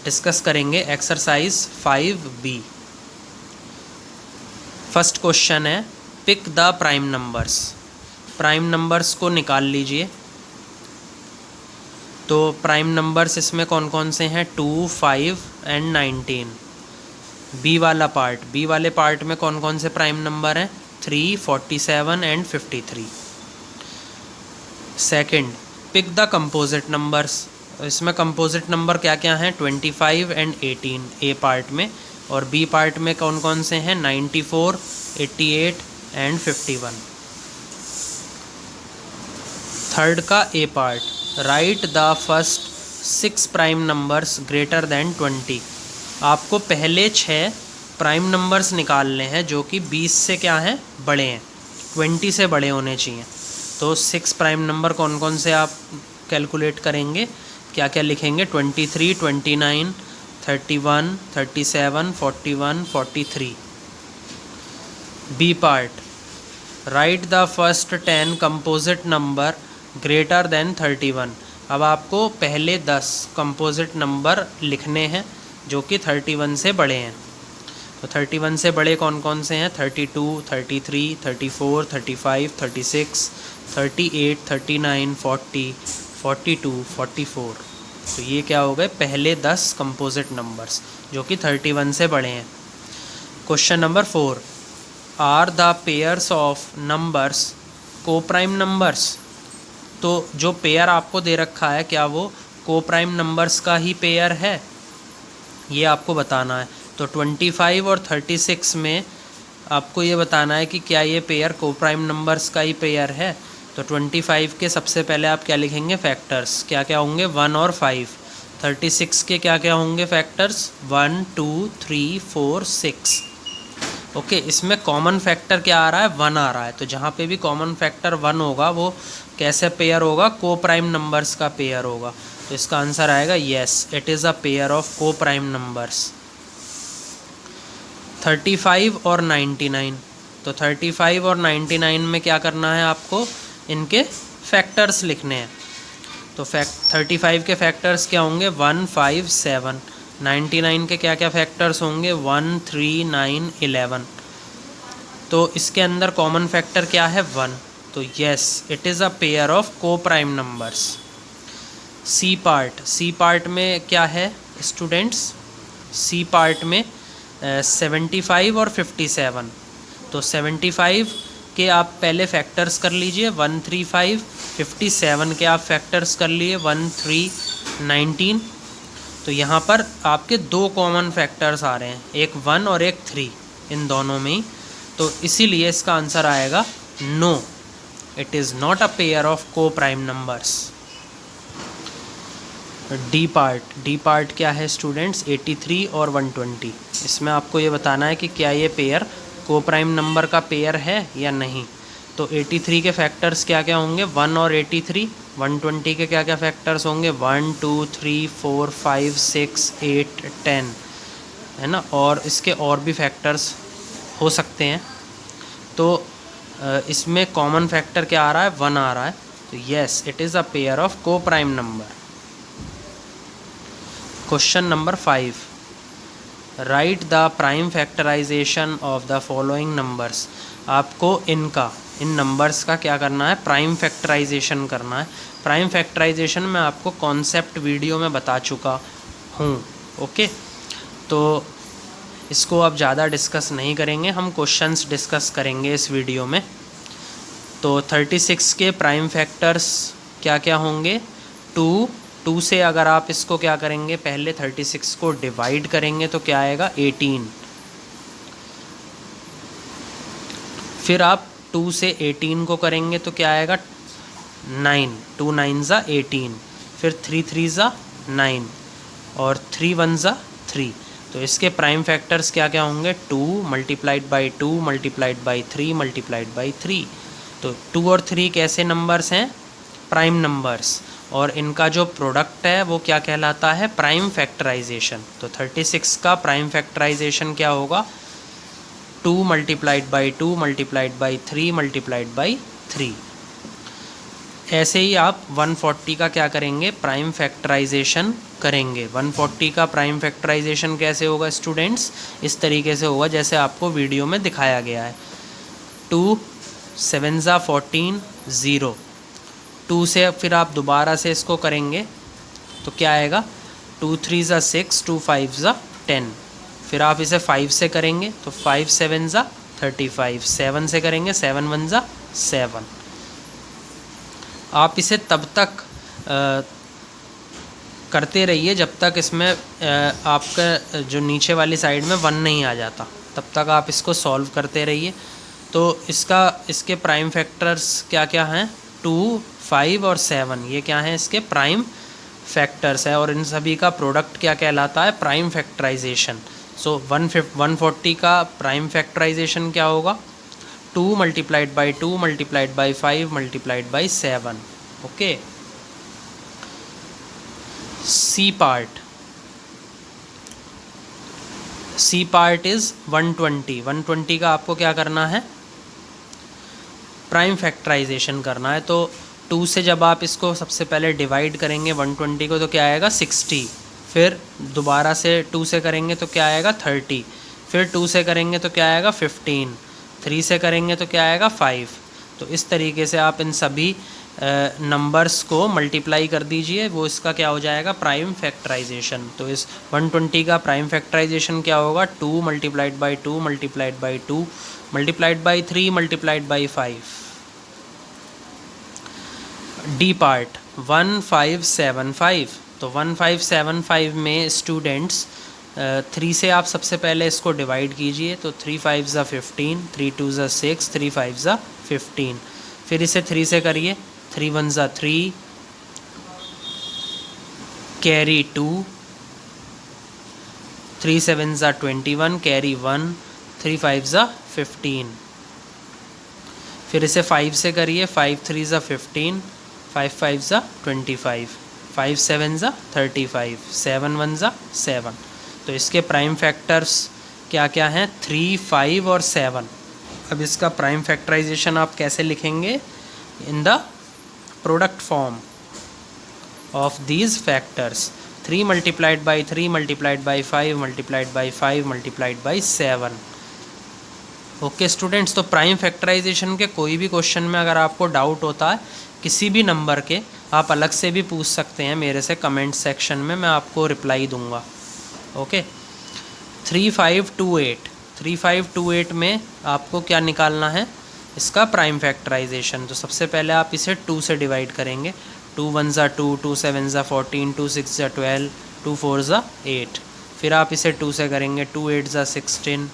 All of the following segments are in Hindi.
डिस्कस करेंगे एक्सरसाइज 5B। फर्स्ट क्वेश्चन है pick the prime numbers. Prime numbers को निकाल लीजिए। तो प्राइम नंबर्स इसमें कौन कौन से हैं? 2, 5 एंड 19। बी वाला पार्ट, बी वाले पार्ट में कौन कौन से प्राइम नंबर हैं? 3, 47 and 53। Second, pick the composite numbers. इसमें कंपोजिट नंबर क्या क्या हैं? 25 एंड 18 ए पार्ट में, और बी पार्ट में कौन कौन से हैं? 94, 88 एंड 51। थर्ड का A part, right the first 6 prime numbers greater than 20। आपको पहले 6 प्राइम नंबर्स निकालने हैं जो कि 20 से क्या हैं? बड़े हैं, 20 से बड़े होने चाहिए। तो 6 प्राइम नंबर कौन कौन से आप कैलकुलेट करेंगे? क्या क्या लिखेंगे? 23, 29, 31, 37, 41, 43। B part, right the first 10 composite number greater than 31। अब आपको पहले 10 कंपोजिट नंबर लिखने हैं जो कि 31 से बड़े हैं। तो 31 से बड़े कौन कौन से हैं? 32, 33, 34, 35, 36, 38, 39, 40, 42, 44। तो ये क्या हो गए? पहले 10 कंपोजिट नंबर्स जो कि 31 से बड़े हैं। Question number 4, are the pairs of numbers को प्राइम नंबर्स। तो जो पेयर आपको दे रखा है क्या वो को प्राइम नंबर्स का ही पेयर है? ये आपको बताना है। तो 25 और 36 में आपको ये बताना है कि क्या ये पेयर को प्राइम नंबर्स का ही पेयर है। तो 25 के सबसे पहले आप क्या लिखेंगे? फैक्टर्स क्या क्या होंगे? 1 और 5। 36 के क्या क्या होंगे फैक्टर्स? 1, 2, 3, 4, 6। ओके, इसमें कॉमन फैक्टर क्या आ रहा है? 1 आ रहा है। तो जहाँ पे भी कॉमन फैक्टर 1 होगा वो कैसे पेयर होगा? को प्राइम नंबर्स का पेयर होगा। तो इसका आंसर आएगा yes, it is a pair of को प्राइम नंबर्स। 35 और 99। तो 35 और 99 में क्या करना है आपको? इनके फैक्टर्स लिखने हैं। तो 35 के फैक्टर्स क्या होंगे? 1, 5, 7। 99 के क्या क्या फैक्टर्स होंगे? 1, 3, 9, 11। तो इसके अंदर कॉमन फैक्टर क्या है? 1। तो yes, it is a pair of को prime numbers. C part, C part में क्या है स्टूडेंट्स? सी पार्ट में 75 और 57। तो 75 के आप पहले फैक्टर्स कर लीजिए 135, 57 के आप फैक्टर्स कर लिए 1319। तो यहाँ पर आपके 2 कॉमन फैक्टर्स आ रहे हैं, एक 1 और एक 3, इन दोनों में ही। तो इसीलिए इसका आंसर आएगा no, it is not a pair of को prime numbers. D part, D part क्या है स्टूडेंट्स? 83 और 120। इसमें आपको ये बताना है कि क्या ये पेयर को प्राइम नंबर का पेयर है या नहीं। तो 83 के फैक्टर्स क्या क्या होंगे? 1 और 83। 120 के क्या क्या फैक्टर्स होंगे? 1, 2, 3, 4, 5, 6, 8, 10, है ना। और इसके और भी फैक्टर्स हो सकते हैं। तो इसमें कॉमन फैक्टर क्या आ रहा है? 1 आ रहा है। तो yes, it is a pair of coprime number. Question number 5, right the prime factorization of the following numbers. आपको इन नंबर्स का क्या करना है? प्राइम फैक्टराइजेशन करना है। प्राइम फैक्टराइजेशन मैं आपको कॉन्सेप्ट वीडियो में बता चुका हूँ। ओके, तो इसको अब ज़्यादा डिस्कस नहीं करेंगे, हम क्वेश्चंस डिस्कस करेंगे इस वीडियो में। तो 36 के प्राइम फैक्टर्स क्या क्या होंगे? 2 से अगर आप इसको क्या करेंगे? पहले 36 को डिवाइड करेंगे तो क्या आएगा? 18। फिर आप 2 से 18 को करेंगे तो क्या आएगा? 9। 2 9 ज़ा 18। फिर 3 3 ज़ा 9 और 3 1 ज़ा 3। तो इसके प्राइम फैक्टर्स क्या क्या होंगे? 2 multiplied by 2 multiplied by 3 multiplied by 3। तो 2 और 3 कैसे नंबर्स हैं? प्राइम नंबर्स, और इनका जो प्रोडक्ट है वो क्या कहलाता है? Prime factorization. तो 36 का प्राइम फैक्टराइजेशन क्या होगा? 2 multiplied by 2 multiplied by 3 multiplied by 3। ऐसे ही आप 140 का क्या करेंगे? प्राइम फैक्टराइजेशन करेंगे। 140 का प्राइम फैक्टराइजेशन कैसे होगा स्टूडेंट्स? इस तरीके से होगा जैसे आपको वीडियो में दिखाया गया है। 2 7 ज़ा 14 0। 2 से फिर आप दोबारा से इसको करेंगे तो क्या आएगा? 2 3 ज़ा 6, 2 5 ज़ा 10। फिर आप इसे 5 से करेंगे तो 5 7 ज़ा 35। 7 से करेंगे 7 1 ज़ा 7। आप इसे तब तक करते रहिए जब तक इसमें आपका जो नीचे वाली साइड में 1 नहीं आ जाता, तब तक आप इसको सॉल्व करते रहिए। तो इसके प्राइम फैक्टर्स क्या क्या हैं? 2 5 और 7, ये क्या हैं? इसके प्राइम फैक्टर्स है और इन सभी का प्रोडक्ट क्या कहलाता है? Prime factorisation. सो 140 का प्राइम फैक्टराइजेशन क्या होगा? 2 multiplied by 2 multiplied by 5 multiplied by 7। Okay. C part is 120। 120 का आपको क्या करना है? प्राइम फैक्टराइजेशन करना है। तो 2 से जब आप इसको सबसे पहले डिवाइड करेंगे 120 को तो क्या आएगा? 60। फिर दोबारा से 2 से करेंगे तो क्या आएगा? 30। फिर 2 से करेंगे तो क्या आएगा? 15। 3 से करेंगे तो क्या आएगा? 5। तो इस तरीके से आप इन सभी नंबर्स को मल्टीप्लाई कर दीजिए, वो इसका क्या हो जाएगा? Prime factorization. तो इस 120 का प्राइम फैक्टराइजेशन क्या होगा? 2 multiplied by 2 multiplied by 2 multiplied by 3 multiplied by 5। D part 1575। तो 1575 में स्टूडेंट्स 3 से आप सबसे पहले इसको डिवाइड कीजिए तो 3 5 ज़ा 15, 3 2 ज़ा 6, 3 5 ज़ा 15। फिर इसे 3 से करिए, 3 1 ज़ा 3, कैरी 2, 3 7 ज़ा 21, कैरी 1, 3 5 ज़ा 15। फिर इसे 5 से करिए, 5 3 ज़ा 15, 5 5 ज़ा 25, 5 7 ज़ा 35, 7 1 ज़ा 7। तो इसके प्राइम फैक्टर्स क्या क्या हैं? 3 5 और 7। अब इसका प्राइम फैक्टराइजेशन आप कैसे लिखेंगे? In the product form of these factors. 3 multiplied by 3 multiplied by 5 multiplied by 5 multiplied by 7। Okay students, तो प्राइम फैक्टराइजेशन के कोई भी क्वेश्चन में अगर आपको डाउट होता है किसी भी नंबर के, आप अलग से भी पूछ सकते हैं मेरे से कमेंट सेक्शन में, मैं आपको रिप्लाई दूंगा। ओके। 3528। 3528 में आपको क्या निकालना है? इसका प्राइम फैक्टराइजेशन। तो सबसे पहले आप इसे 2 से डिवाइड करेंगे। 2 1 ज़ा 2, 2 7 ज़ा 14, 2 6 ज़ा 12, 2 4 ज़ा 8। फिर आप इसे 2 से करेंगे, 2 8 ज़ा 16,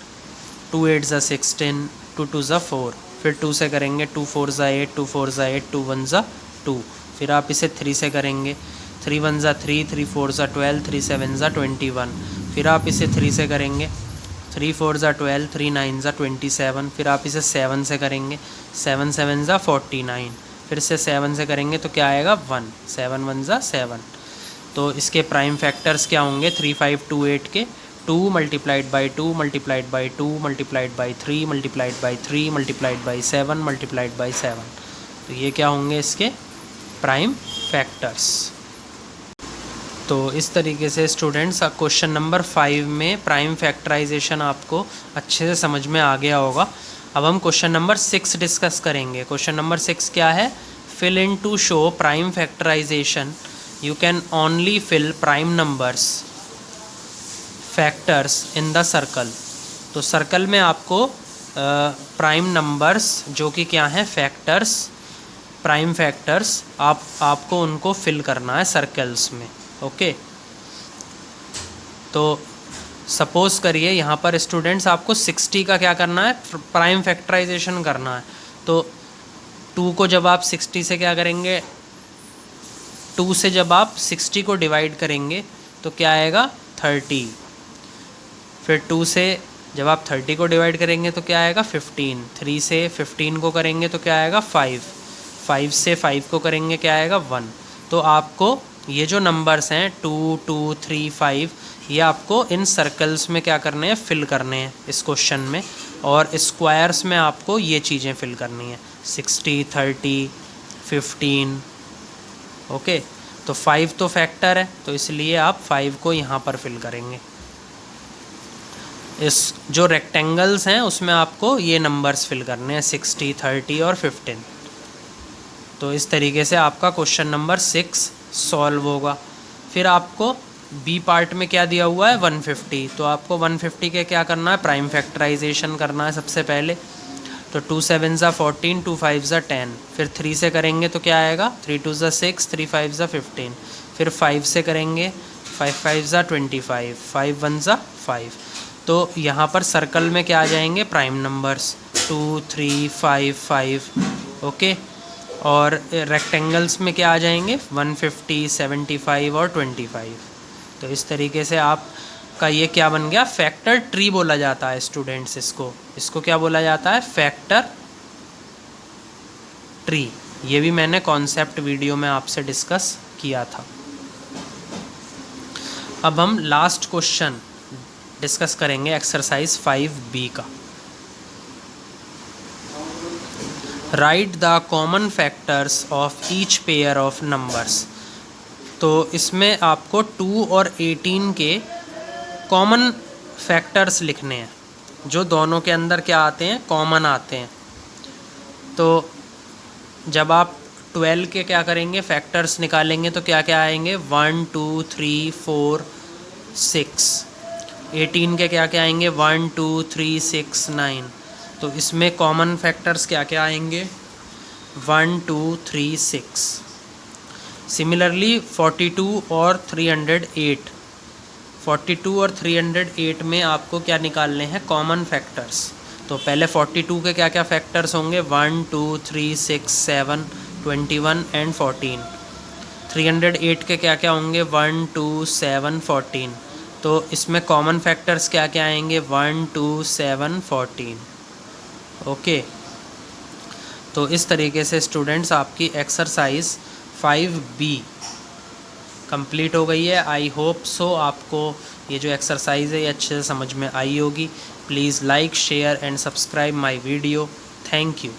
2 8 ज़ा 16, 2 2 ज़ा 4। फिर 2 से करेंगे, 2 4 ज़ा 8, 2 4 ज़ा 8, 2 1 ज़ा 2। फिर आप इसे 3 से करेंगे, 3 1 ज़ा 3, 3 4 ज़ा 12, 3 7 ज़ा 21। फिर आप इसे 3 से करेंगे, 3 4 ज़ा 12, 3 9 ज़ा 27। फिर आप इसे 7 से करेंगे, 7 7 ज़ा 49। फिर से 7 से करेंगे तो क्या आएगा? 1। 7 1 ज़ा 7। तो इसके प्राइम फैक्टर्स क्या होंगे 3528 के? 2 multiplied by 2 multiplied by 2 multiplied by 3 multiplied by 3 multiplied by 7 multiplied by 7। तो ये क्या होंगे इसके प्राइम फैक्टर्स। तो इस तरीके से स्टूडेंट्स क्वेश्चन नंबर 5 में प्राइम फैक्टराइजेशन आपको अच्छे से समझ में आ गया होगा। अब हम क्वेश्चन नंबर 6 डिस्कस करेंगे। क्वेश्चन नंबर 6 क्या है? Fill in to show prime factorization you can only fill prime numbers factors in the circle. तो सर्कल में आपको प्राइम नंबर्स जो कि क्या हैं? फैक्टर्स, प्राइम फैक्टर्स, आपको उनको फिल करना है सर्कल्स में। ओके। तो सपोज़ करिए यहाँ पर स्टूडेंट्स आपको 60 का क्या करना है? प्राइम फैक्टराइजेशन करना है। तो 2 को जब आप 60 से क्या करेंगे? 2 से जब आप 60 को डिवाइड करेंगे तो क्या आएगा? 30। फिर 2 से जब आप 30 को डिवाइड करेंगे तो क्या आएगा? 15। 3 से 15 को करेंगे तो क्या आएगा? 5। 5 से 5 को करेंगे क्या आएगा? 1। तो आपको ये जो नंबर्स हैं 2 2 3 5, ये आपको इन सर्कल्स में क्या करने हैं? फिल करने हैं इस क्वेश्चन में। और स्क्वायर्स में आपको ये चीज़ें फिल करनी है, 60 30 15। ओके। तो 5 तो फैक्टर है, तो इसलिए आप 5 को यहाँ पर फिल करेंगे। इस जो रेक्टेंगल्स हैं उसमें आपको ये नंबर्स फिल करने हैं 60, 30 और 15। तो इस तरीके से आपका क्वेश्चन नंबर 6 सॉल्व होगा। फिर आपको बी पार्ट में क्या दिया हुआ है 150, तो आपको 150 के क्या करना है, प्राइम फैक्टराइजेशन करना है सबसे पहले। तो 2 7 ज़ा 14, 2 5 ज़ा 10, फिर 3 से करेंगे तो क्या आएगा 3 2 ज़ा 6, 3 5 ज़ा 15, फिर 5 से करेंगे 5 5 ज़ा 25, 5 1 ज़ा 5। तो यहाँ पर सर्कल में क्या आ जाएंगे प्राइम नंबर्स 2 3 5 5, ओके। और रेक्टेंगल्स में क्या आ जाएंगे 150, 75 और 25। तो इस तरीके से आपका ये क्या बन गया, फैक्टर ट्री बोला जाता है स्टूडेंट्स। इसको क्या बोला जाता है, फैक्टर ट्री। ये भी मैंने कॉन्सेप्ट वीडियो में आपसे डिस्कस किया था। अब हम लास्ट क्वेश्चन डिस्कस करेंगे एक्सरसाइज 5B का। Right the common factors of each pair of numbers. तो इसमें आपको 2 और 18 के कॉमन फैक्टर्स लिखने हैं, जो दोनों के अंदर क्या आते हैं, कॉमन आते हैं। तो जब आप 12 के क्या करेंगे, फैक्टर्स निकालेंगे तो क्या क्या आएंगे 1 2 3 4 6। 18 के क्या क्या आएंगे 1 2 3 6 9। तो इसमें कॉमन फैक्टर्स क्या क्या आएंगे 1 2 3 6। सिमिलरली 42 और 308, 42 और 308 में आपको क्या निकालने हैं, कॉमन फैक्टर्स। तो पहले 42 के क्या क्या फैक्टर्स होंगे 1 2 3 6 7 21 एंड 14। 308 के क्या क्या होंगे 1 2 7 14। तो इसमें कॉमन फैक्टर्स क्या क्या आएंगे 1 2 7 14, ओके। तो इस तरीके से स्टूडेंट्स आपकी एक्सरसाइज 5B कंप्लीट हो गई है। आई होप सो आपको ये जो एक्सरसाइज है ये अच्छे से समझ में आई होगी। Please like share and subscribe my video. Thank you.